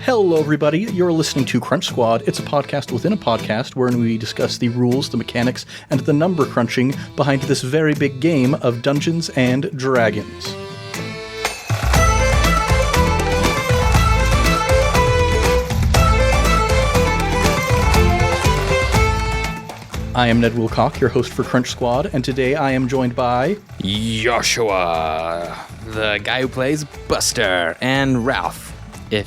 Hello, everybody. You're listening to Crunch Squad. It's a podcast within a podcast wherein we discuss the rules, the mechanics, and the number crunching behind this very big game of Dungeons and Dragons. I am Ned Wilcock, your host for Crunch Squad, and today I am joined by... Joshua, the guy who plays Buster, and Ralph. I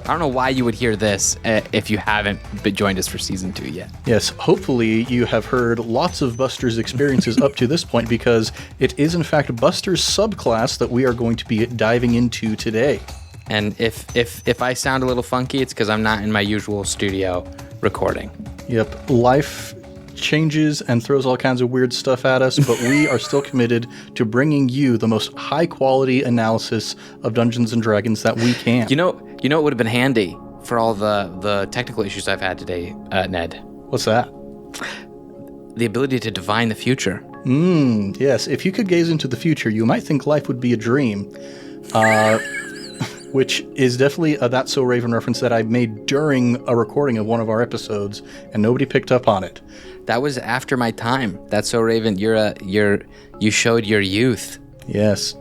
don't know why you would hear this if you haven't joined us for Season 2 yet. Yes, hopefully you have heard lots of Buster's experiences up to this point, because it is in fact Buster's subclass that we are going to be diving into today. And if I sound a little funky, it's because I'm not in my usual studio recording. Yep, life changes and throws all kinds of weird stuff at us, but we are still committed to bringing you the most high-quality analysis of Dungeons and Dragons that we can. You know what would have been handy for all the technical issues I've had today, Ned? What's that? The ability to divine the future. Yes, if you could gaze into the future, you might think life would be a dream. Which is definitely a That's So Raven reference that I made during a recording of one of our episodes, and nobody picked up on it. That was after my time. That's So Raven, you showed your youth. Yes.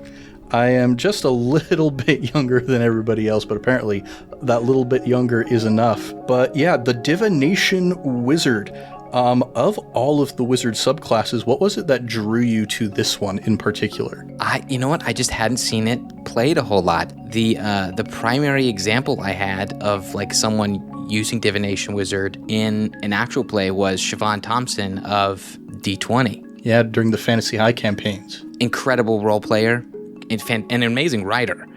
I am just a little bit younger than everybody else, but apparently that little bit younger is enough. But yeah, the Divination Wizard. Of all of the wizard subclasses, what was it that drew you to this one in particular? You know what? I just hadn't seen it played a whole lot. The primary example I had of like someone using Divination Wizard in an actual play was Siobhan Thompson of D20. Yeah, during the Fantasy High campaigns. Incredible role player and an amazing writer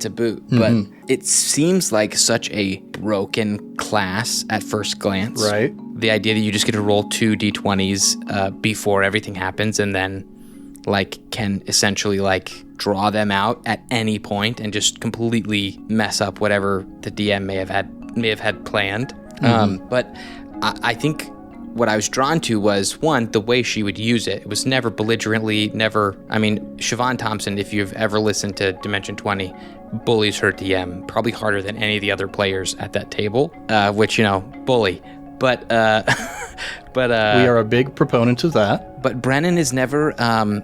to boot. But it seems like such a broken class at first glance. Right. The idea that you just get to roll 2 d20s before everything happens, and then can essentially draw them out at any point and just completely mess up whatever the DM may have had planned. But I think what I was drawn to was, one, the way she would use it. It was never belligerently, Siobhan Thompson, if you've ever listened to Dimension 20, bullies her DM probably harder than any of the other players at that table, which, bully. But we are a big proponent of that. But Brennan is never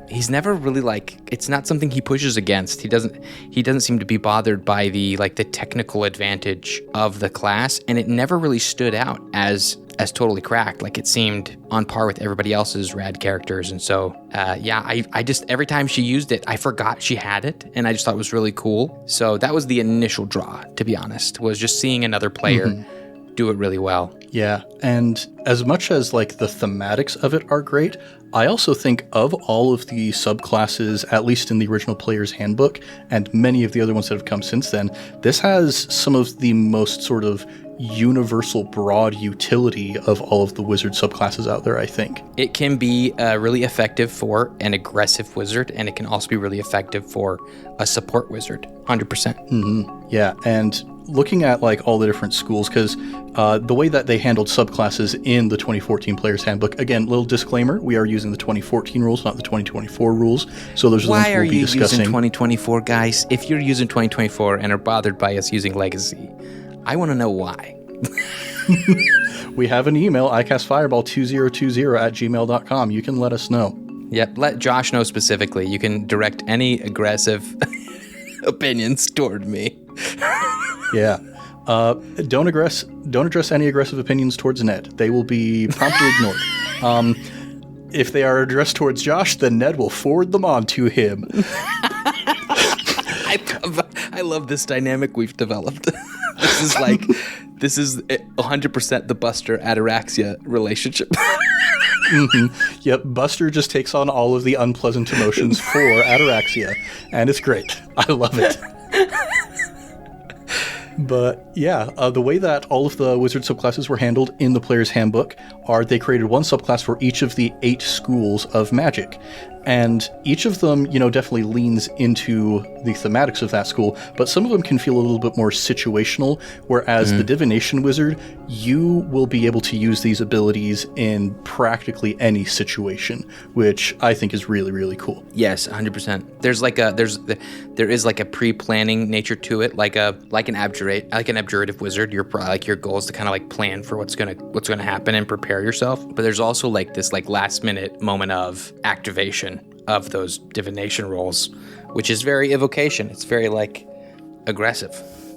he's never really it's not something he pushes against. He doesn't seem to be bothered by the technical advantage of the class, and it never really stood out as totally cracked. It seemed on par with everybody else's rad characters. And so I just, every time she used it, I forgot she had it, and I just thought it was really cool. So that was the initial draw, to be honest, was just seeing another player do it really well. Yeah, and as much as the thematics of it are great, I also think of all of the subclasses, at least in the original Player's Handbook, and many of the other ones that have come since then, this has some of the most sort of universal broad utility of all of the wizard subclasses out there, I think. It can be really effective for an aggressive wizard, and it can also be really effective for a support wizard, 100%. Yeah, and looking at all the different schools, because the way that they handled subclasses in the 2014 Player's Handbook, again, little disclaimer, we are using the 2014 rules, not the 2024 rules, so those are the ones we'll be discussing. Why are you using 2024, guys? If you're using 2024 and are bothered by us using Legacy, I want to know why. We have an email, icastfireball2020@gmail.com. You can let us know. Yep, let Josh know specifically. You can direct any aggressive opinions toward me. Yeah. Don't address any aggressive opinions towards Ned. They will be promptly ignored. If they are addressed towards Josh, then Ned will forward them on to him. I love this dynamic we've developed. This is 100% the Buster Ataraxia relationship. Yep, Buster just takes on all of the unpleasant emotions for Ataraxia, and it's great. I love it. But yeah, the way that all of the wizard subclasses were handled in the Player's Handbook are they created one subclass for each of the 8 schools of magic. And each of them, definitely leans into the thematics of that school, but some of them can feel a little bit more situational, whereas the Divination Wizard, you will be able to use these abilities in practically any situation, which I think is really, really cool. Yes, 100%. There is like a pre-planning nature to it, like an abjurative wizard. Your goal is to kind of like plan for what's gonna happen and prepare yourself. But there's also like this like last minute moment of activation of those divination rolls, which is very evocation. It's very like aggressive.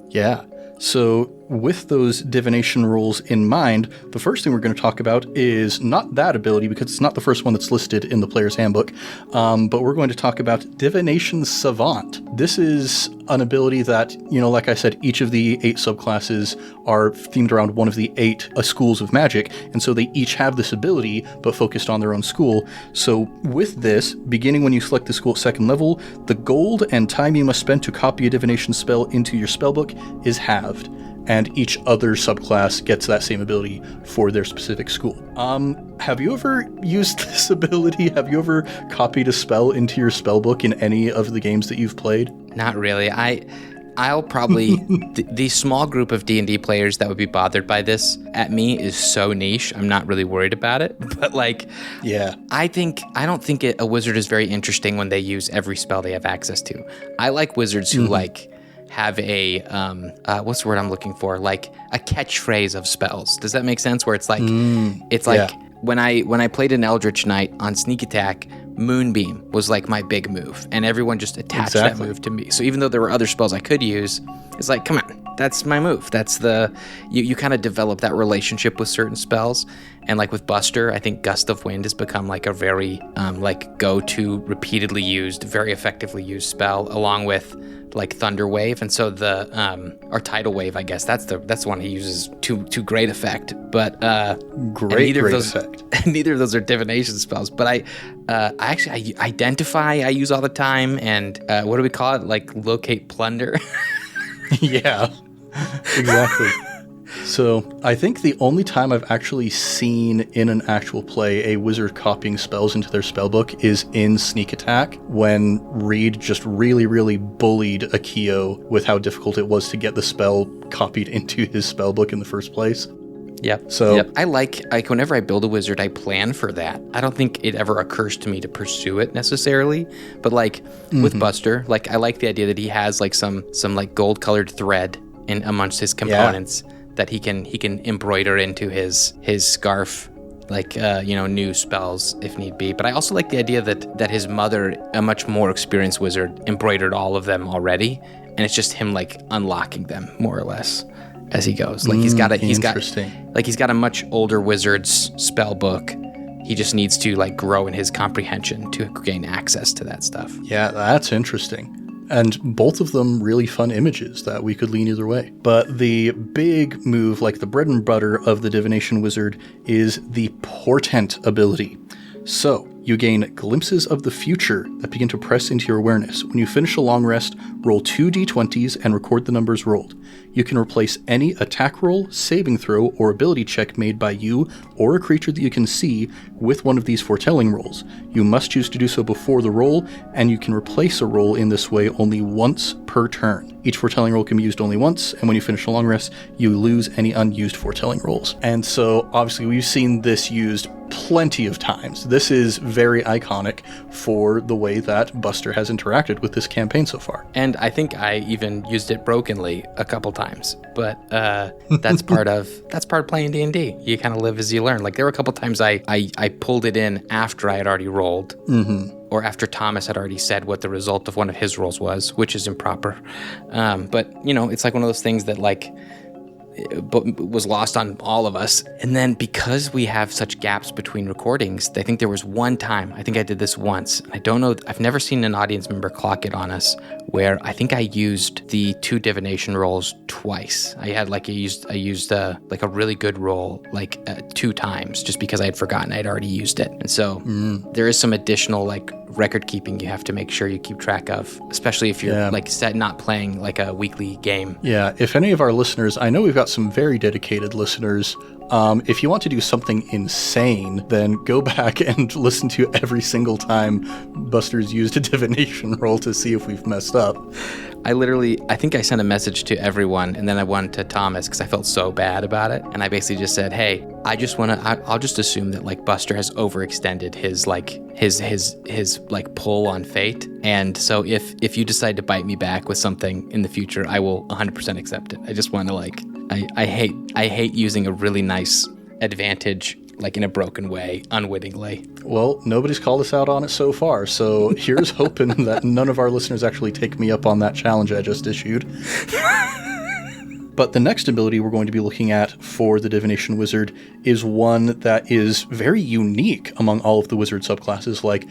Yeah. So with those divination rolls in mind, the first thing we're going to talk about is not that ability, because it's not the first one that's listed in the player's handbook, but we're going to talk about Divination Savant. This is an ability that, like I said, each of the 8 subclasses are themed around one of the 8 schools of magic, and so they each have this ability, but focused on their own school. So with this, beginning when you select the school at 2nd level, the gold and time you must spend to copy a divination spell into your spellbook is halved, and each other subclass gets that same ability for their specific school. Have you ever used this ability? Have you ever copied a spell into your spellbook in any of the games that you've played? Not really. I'll probably the small group of D&D players that would be bothered by this at me is so niche. I'm not really worried about it. But like, yeah, I don't think a wizard is very interesting when they use every spell they have access to. I like wizards who like have a what's the word I'm looking for? Like a catchphrase of spells. Does that make sense? Where it's like when I played an Eldritch Knight on Sneak Attack, Moonbeam was like my big move, and everyone just attached that move to me. So even though there were other spells I could use, it's like, come on, that's my move. That's you kind of develop that relationship with certain spells. And like with Buster, I think Gust of Wind has become like a very like go-to, repeatedly used, very effectively used spell, along with like Thunder Wave, and so or Tidal Wave, I guess that's the one he uses to great effect. But great effect. Neither of those are divination spells. But I identify I use all the time, and what do we call it? Like locate plunder. Yeah, exactly. So I think the only time I've actually seen in an actual play a wizard copying spells into their spellbook is in Sneak Attack, when Reed just really, really bullied Akio with how difficult it was to get the spell copied into his spellbook in the first place. Yep. So yep. I like whenever I build a wizard, I plan for that. I don't think it ever occurs to me to pursue it necessarily, but like with Buster, like I like the idea that he has like some like gold colored thread in amongst his components. Yeah. That he can embroider into his scarf, like new spells if need be. But I also like the idea that his mother, a much more experienced wizard, embroidered all of them already, and it's just him like unlocking them more or less as he goes. Like he's got a much older wizard's spell book. He just needs to like grow in his comprehension to gain access to that stuff. Yeah, that's interesting. And both of them really fun images that we could lean either way. But the big move, like the bread and butter of the Divination Wizard, is the Portent ability. So, you gain glimpses of the future that begin to press into your awareness. When you finish a long rest, roll 2 d20s and record the numbers rolled. You can replace any attack roll, saving throw, or ability check made by you or a creature that you can see with one of these foretelling rolls. You must choose to do so before the roll, and you can replace a roll in this way only once per turn. Each foretelling roll can be used only once, and when you finish a long rest, you lose any unused foretelling rolls. And so, obviously, we've seen this used plenty of times. This is very iconic for the way that Buster has interacted with this campaign so far. And I think I even used it brokenly a couple times, but that's part of playing D&D. You kind of live as you learn. Like there were a couple times I pulled it in after I had already rolled, or after Thomas had already said what the result of one of his rolls was, which is improper. But it's like one of those things that like was lost on all of us. And then because we have such gaps between recordings, I think there was one time, I think I did this once, I don't know, I've never seen an audience member clock it on us, where I think I used the 2 divination rolls twice. I used like a really good roll like 2 times just because I had forgotten I'd already used it. And so there is some additional like record keeping you have to make sure you keep track of, especially if you're like not playing like a weekly game. Yeah, if any of our listeners, I know we've got got some very dedicated listeners. If you want to do something insane, then go back and listen to every single time Buster's used a divination roll to see if we've messed up. I think I sent a message to everyone, and then I went to Thomas because I felt so bad about it. And I basically just said, hey, I'll just assume that like Buster has overextended his pull on fate. And so if you decide to bite me back with something in the future, I will 100% accept it. I just want to I hate using a really nice advantage like in a broken way, unwittingly. Well, nobody's called us out on it so far, so here's hoping that none of our listeners actually take me up on that challenge I just issued. But the next ability we're going to be looking at for the Divination Wizard is one that is very unique among all of the wizard subclasses. Like,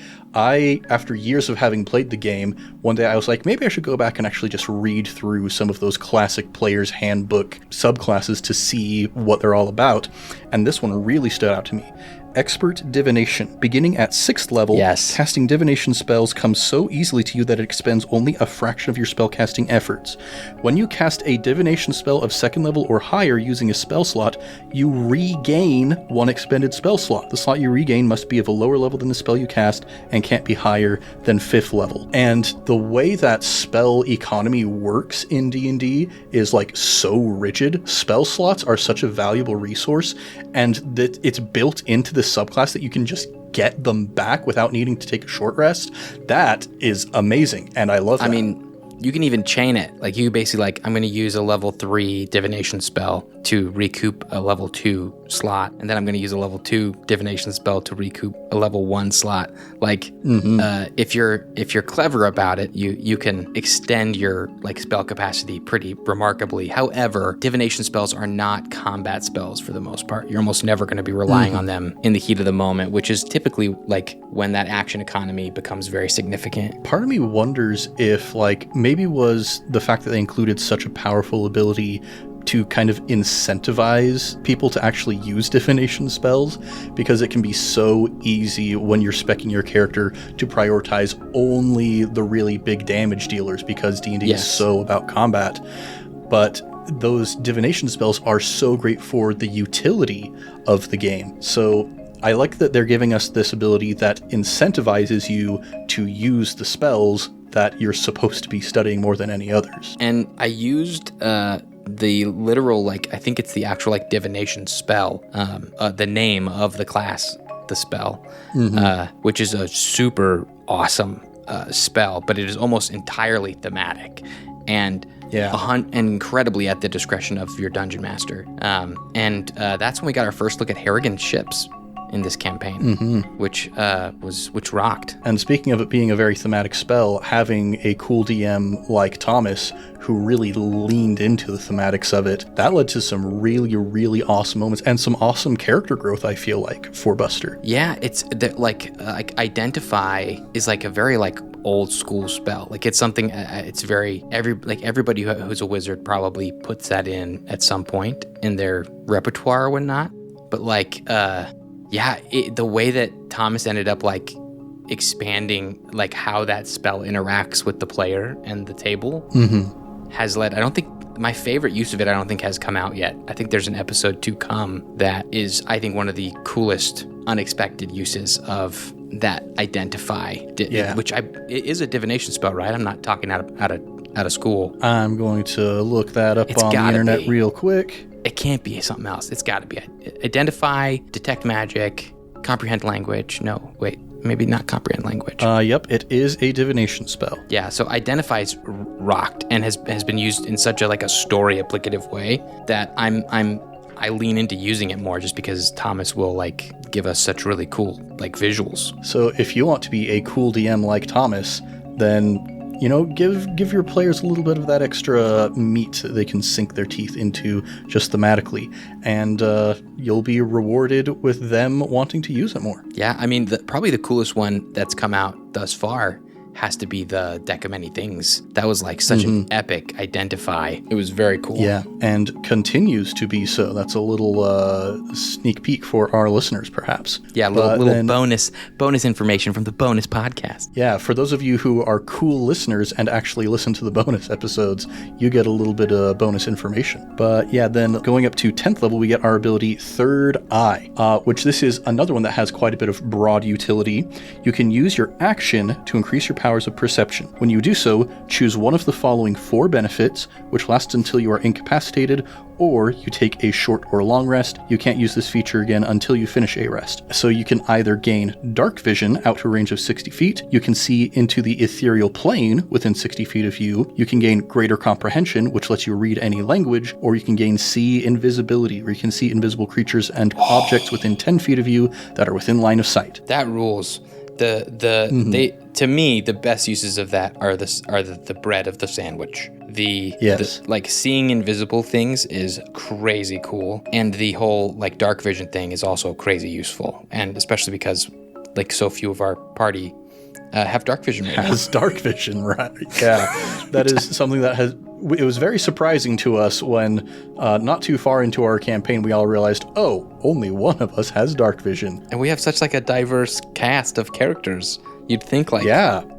after years of having played the game, one day I was like, maybe I should go back and actually just read through some of those classic player's handbook subclasses to see what they're all about. And this one really stood out to me. Expert Divination. Beginning at 6th level, yes. Casting divination spells comes so easily to you that it expends only a fraction of your spellcasting efforts. When you cast a divination spell of 2nd level or higher using a spell slot, you regain one expended spell slot. The slot you regain must be of a lower level than the spell you cast and can't be higher than 5th level. And the way that spell economy works in D&D is like so rigid. Spell slots are such a valuable resource, and that it's built into the subclass that you can just get them back without needing to take a short rest. That is amazing, and I love that. I mean, you can even chain it. Like, you basically I'm going to use a level 3 divination spell to recoup a level 2 slot, and then I'm going to use a level 2 divination spell to recoup a level 1 slot. Like, if you're clever about it, you can extend your spell capacity pretty remarkably. However, divination spells are not combat spells for the most part. You're almost never going to be relying on them in the heat of the moment, which is typically when that action economy becomes very significant. Part of me wonders if maybe was the fact that they included such a powerful ability to kind of incentivize people to actually use divination spells, because it can be so easy when you're speccing your character to prioritize only the really big damage dealers because D&D is so about combat. But those divination spells are so great for the utility of the game. So I like that they're giving us this ability that incentivizes you to use the spells that you're supposed to be studying more than any others. And I used the literal, I think it's the actual divination spell, the name of the class, the spell, which is a super awesome spell, but it is almost entirely thematic and incredibly at the discretion of your dungeon master. And that's when we got our first look at Harrigan ships in this campaign, which rocked. And speaking of it being a very thematic spell, having a cool DM like Thomas who really leaned into the thematics of it, that led to some really, really awesome moments and some awesome character growth, I feel like, for Buster. Yeah, it's Identify is a very old school spell. It's something, it's very, everybody who's a wizard probably puts that in at some point in their repertoire or whatnot. But the way that Thomas ended up expanding how that spell interacts with the player and the table has led, I don't think, my favorite use of it, I don't think has come out yet. I think there's an episode to come that is, I think, one of the coolest unexpected uses of that Identify, which it is a divination spell, right? I'm not talking out of school. I'm going to look that up on the internet real quick. It can't be something else. It's got to be Identify, Detect Magic, Comprehend Language. No, wait, maybe not Comprehend Language. Yep, it is a divination spell. Yeah, so Identify's rocked and has been used in such a story applicative way that I lean into using it more just because Thomas will give us such really cool visuals. So if you want to be a cool DM like Thomas, then give your players a little bit of that extra meat that they can sink their teeth into just thematically, and you'll be rewarded with them wanting to use it more. Yeah, I mean, probably the coolest one that's come out thus far has to be the deck of many things. That was like such an epic identify. It was very cool. Yeah, and continues to be so. That's a little sneak peek for our listeners, perhaps. Yeah, little bonus information from the bonus podcast. Yeah, for those of you who are cool listeners and actually listen to the bonus episodes, you get a little bit of bonus information. But yeah, then going up to 10th level, we get our ability Third Eye, which this is another one that has quite a bit of broad utility. You can use your action to increase your powers of perception. When you do so, choose one of the following 4 benefits, which lasts until you are incapacitated, or you take a short or long rest. You can't use this feature again until you finish a rest. So you can either gain dark vision out to a range of 60 feet, you can see into the ethereal plane within 60 feet of you, you can gain greater comprehension, which lets you read any language, or you can gain see invisibility, where you can see invisible creatures and objects within 10 feet of you that are within line of sight. That rules. To me, the best uses of that are the bread of the sandwich. Like seeing invisible things is crazy cool, and the whole like dark vision thing is also crazy useful, and especially because like so few of our party have dark vision. Has dark vision, right? Yeah, that is something that has. It was very surprising to us when, not too far into our campaign, we all realized, oh, only one of us has dark vision, and we have such like a diverse cast of characters. You'd think like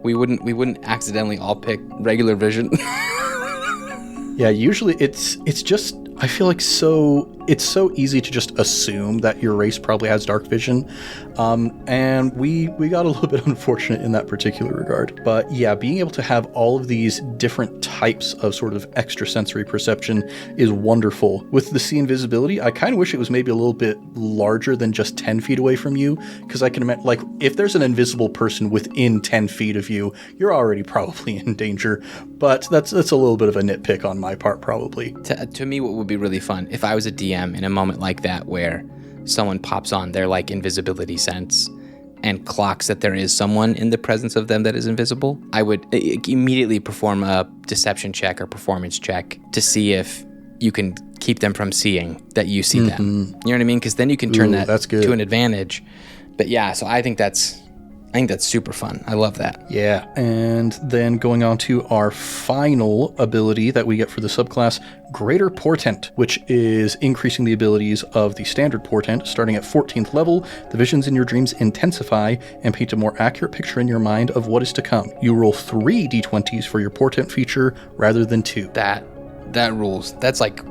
we wouldn't accidentally all pick regular vision. Yeah, usually it's just, I feel like it's so easy to just assume that your race probably has dark vision, and we got a little bit unfortunate in that particular regard. But yeah, being able to have all of these different types of sort of extrasensory perception is wonderful. With the see invisibility, I kind of wish it was maybe a little bit larger than just 10 feet away from you, because I can imagine, like, if there's an invisible person within 10 feet of you, you're already probably in danger. But that's a little bit of a nitpick on my part, probably. To me, what would be really fun if I was a DM in a moment like that where someone pops on their like invisibility sense and clocks that there is someone in the presence of them that is invisible, I would immediately perform a deception check or performance check to see if you can keep them from seeing that you see them. You know what I mean? Because then you can turn that to an advantage. But yeah, so I think that's super fun. I love that. Yeah, and then going on to our final ability that we get for the subclass, Greater Portent, which is increasing the abilities of the standard portent. Starting at 14th level, the visions in your dreams intensify and paint a more accurate picture in your mind of what is to come. You roll 3 d20s for your portent feature rather than 2. That rules. That's like,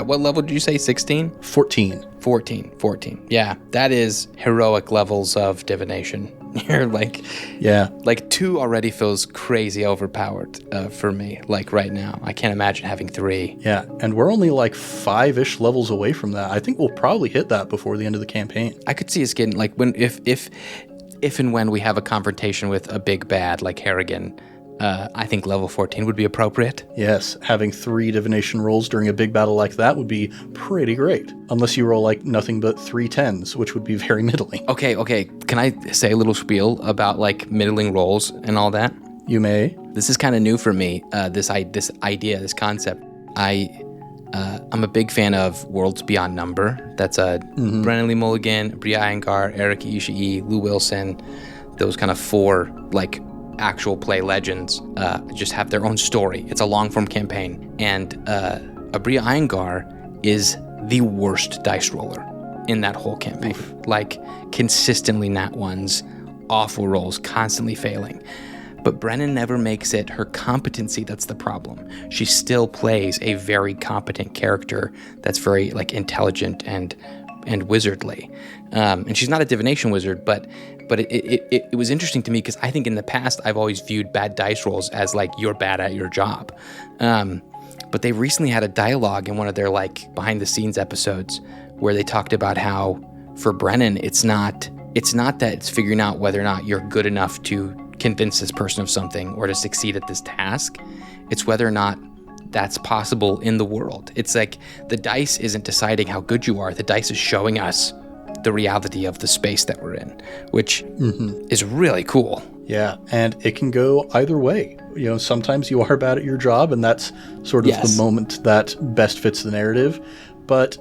what level did you say, 16? 14. 14. Yeah, that is heroic levels of divination. You're like, yeah, like 2 already feels crazy overpowered for me. Like right now, I can't imagine having 3. Yeah, and we're only like 5-ish levels away from that. I think we'll probably hit that before the end of the campaign. I could see us getting like if and when we have a confrontation with a big bad like Harrigan. I think level 14 would be appropriate. Yes, having 3 divination rolls during a big battle like that would be pretty great. Unless you roll like nothing but 3 10s, which would be very middling. Okay. Can I say a little spiel about like middling rolls and all that? You may. This is kind of new for me, this idea, this concept. I'm a big fan of Worlds Beyond Number. That's Brennan Lee Mulligan, Bri Iyengar, Eric Ishii, Lou Wilson. Those kind of 4 like actual play legends just have their own story. It's a long-form campaign, and Bri Iyengar is the worst dice roller in that whole campaign. Oof. Like consistently nat ones, awful rolls, constantly failing. But Brennan never makes it her competency that's the problem. She still plays a very competent character that's very like intelligent and wizardly. And she's not a divination wizard, but it was interesting to me because I think in the past I've always viewed bad dice rolls as like you're bad at your job. But they recently had a dialogue in one of their like behind the scenes episodes where they talked about how for Brennan it's not that it's figuring out whether or not you're good enough to convince this person of something or to succeed at this task. It's whether or not that's possible in the world. It's like the dice isn't deciding how good you are. The dice is showing us the reality of the space that we're in, which is really cool. Yeah, and it can go either way. You know, sometimes you are bad at your job, and that's sort of the moment that best fits the narrative. But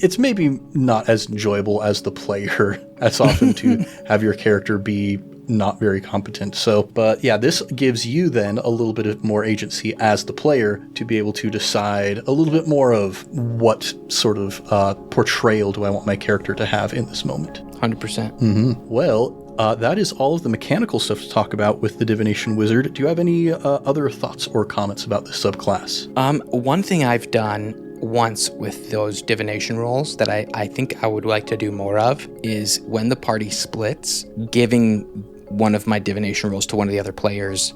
it's maybe not as enjoyable as the player as often to have your character be not very competent. So, but yeah, this gives you then a little bit of more agency as the player to be able to decide a little bit more of what sort of portrayal do I want my character to have in this moment. 100%. Well, that is all of the mechanical stuff to talk about with the Divination Wizard. Do you have any other thoughts or comments about this subclass? One thing I've done once with those divination rolls that I think I would like to do more of is when the party splits, giving one of my divination rolls to one of the other players,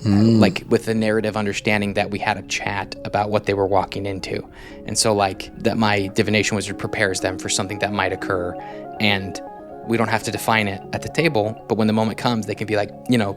like with the narrative understanding that we had a chat about what they were walking into. And so like that my divination wizard prepares them for something that might occur, and we don't have to define it at the table, but when the moment comes, they can be like,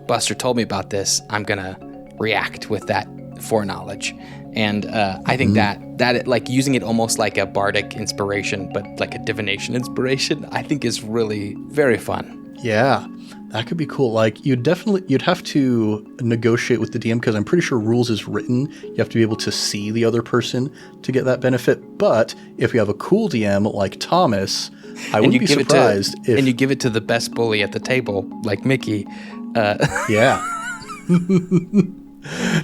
Buster told me about this. I'm going to react with that foreknowledge. And I think that like using it almost like a bardic inspiration, but like a divination inspiration, I think is really very fun. Yeah, that could be cool. Like you'd have to negotiate with the DM because I'm pretty sure rules is written. You have to be able to see the other person to get that benefit. But if you have a cool DM like Thomas, I wouldn't be surprised if... And you give it to the best bully at the table, like Mickey. Yeah.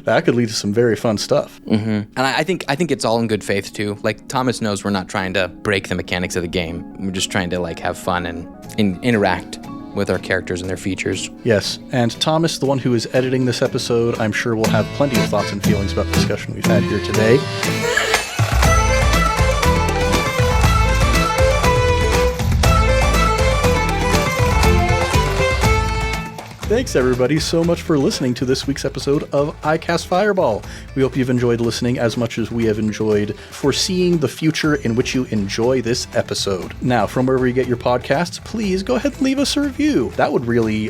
That could lead to some very fun stuff. And I think it's all in good faith too. Like Thomas knows we're not trying to break the mechanics of the game. We're just trying to like have fun and interact with our characters and their features. Yes, and Thomas, the one who is editing this episode, I'm sure will have plenty of thoughts and feelings about the discussion we've had here today. Thanks, everybody, so much for listening to this week's episode of iCast Fireball. We hope you've enjoyed listening as much as we have enjoyed foreseeing the future in which you enjoy this episode. Now, from wherever you get your podcasts, please go ahead and leave us a review. That would really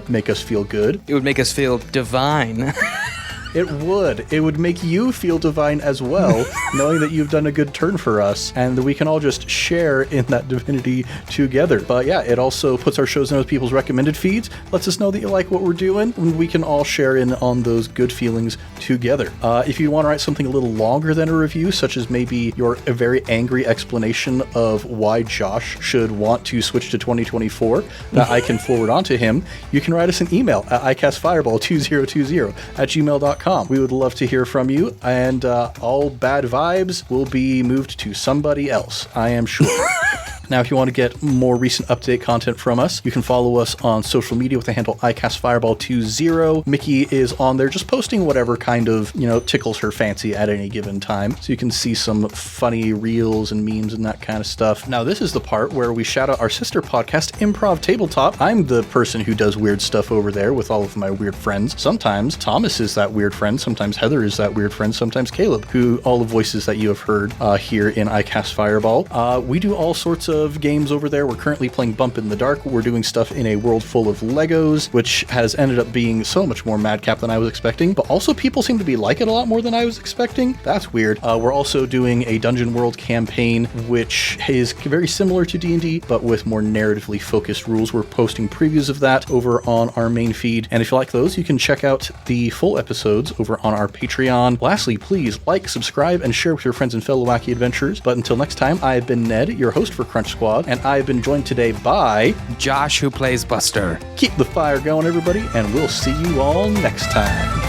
make us feel good. It would make us feel divine. It would. It would make you feel divine as well, knowing that you've done a good turn for us, and that we can all just share in that divinity together. But yeah, it also puts our shows in other people's recommended feeds, lets us know that you like what we're doing, and we can all share in on those good feelings together. If you want to write something a little longer than a review, such as maybe your very angry explanation of why Josh should want to switch to 2024 that I can forward on to him, you can write us an email at icastfireball2020@gmail.com. We would love to hear from you, and all bad vibes will be moved to somebody else, I am sure. Now, if you want to get more recent update content from us, you can follow us on social media with the handle iCastFireball20. Mickey is on there just posting whatever kind of, tickles her fancy at any given time. So you can see some funny reels and memes and that kind of stuff. Now, this is the part where we shout out our sister podcast, Improv Tabletop. I'm the person who does weird stuff over there with all of my weird friends. Sometimes Thomas is that weird friend. Sometimes Heather is that weird friend. Sometimes Caleb, who all the voices that you have heard here in iCast Fireball. We do all sorts of games over there. We're currently playing Bump in the Dark. We're doing stuff in a world full of Legos, which has ended up being so much more madcap than I was expecting, but also people seem to be like it a lot more than I was expecting. That's weird. We're also doing a Dungeon World campaign, which is very similar to D&D, but with more narratively focused rules. We're posting previews of that over on our main feed, and if you like those, you can check out the full episodes over on our Patreon. Lastly, please like, subscribe, and share with your friends and fellow wacky adventurers. But until next time, I've been Ned, your host for Crunch Squad, and I've been joined today by Josh, who plays Buster. Keep the fire going, everybody, and we'll see you all next time.